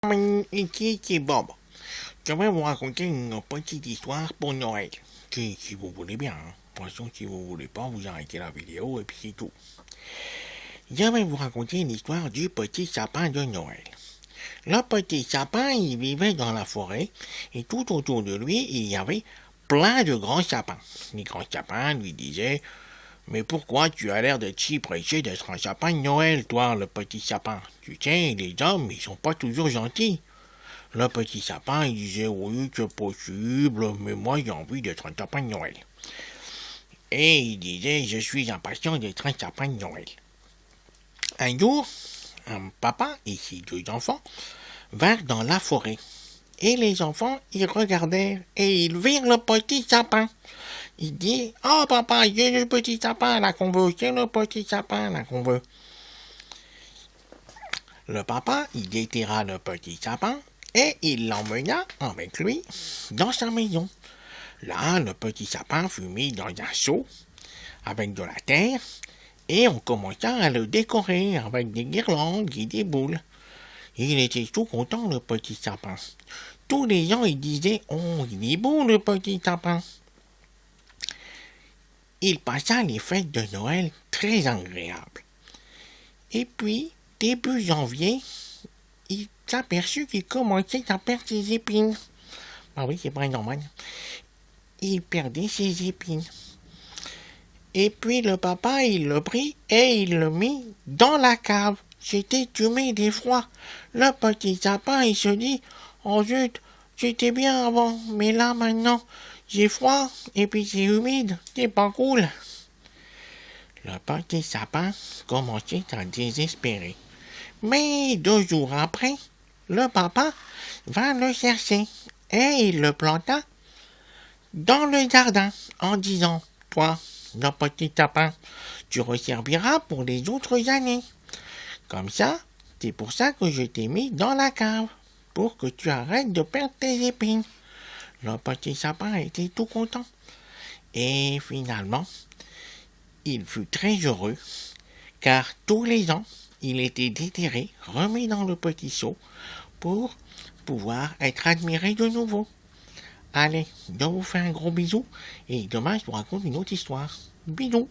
Ici, Bob. Je vais vous raconter une petite histoire pour Noël. Si vous voulez bien. Hein. De toute façon, si vous voulez pas, vous arrêtez la vidéo et puis c'est tout. Je vais vous raconter l'histoire du petit sapin de Noël. Le petit sapin, il vivait dans la forêt et tout autour de lui, il y avait plein de grands sapins. Les grands sapins lui disaient: mais pourquoi tu as l'air d'être si pressé d'être un sapin de Noël, toi, le petit sapin? Tu sais, les hommes, ils sont pas toujours gentils. Le petit sapin, il disait: oui, c'est possible, mais moi j'ai envie d'être un sapin de Noël. Et il disait: je suis impatient d'être un sapin de Noël. Un jour, un papa et ses deux enfants vinrent dans la forêt. Et les enfants, ils regardaient et ils virent le petit sapin. Il dit: oh papa, c'est le petit sapin là qu'on veut, c'est le petit sapin là qu'on veut. Le papa, il déterra le petit sapin et il l'emmena avec lui dans sa maison. Là, le petit sapin fut mis dans un seau avec de la terre et on commença à le décorer avec des guirlandes et des boules. Il était tout content, le petit sapin. Tous les gens, ils disaient: oh, il est beau le petit sapin. Il passa les fêtes de Noël très agréables. Et puis, début janvier, il s'aperçut qu'il commençait à perdre ses épines. Ah oui, c'est pas normal. Il perdait ses épines. Et puis le papa, il le prit et il le mit dans la cave. C'était humide et froid. Le petit sapin, il se dit: oh zut, j'étais bien avant, mais là maintenant, j'ai froid et puis c'est humide, c'est pas cool. Le petit sapin commençait à désespérer. Mais 2 jours après, le papa vint le chercher et il le planta dans le jardin en disant: toi, le petit sapin, tu resserviras pour les autres années. Comme ça, c'est pour ça que je t'ai mis dans la cave, pour que tu arrêtes de perdre tes épines. Le petit sapin était tout content. Et finalement, il fut très heureux, car tous les ans, il était déterré, remis dans le petit seau, pour pouvoir être admiré de nouveau. Allez, je vous fais un gros bisou, et demain je vous raconte une autre histoire. Bisous.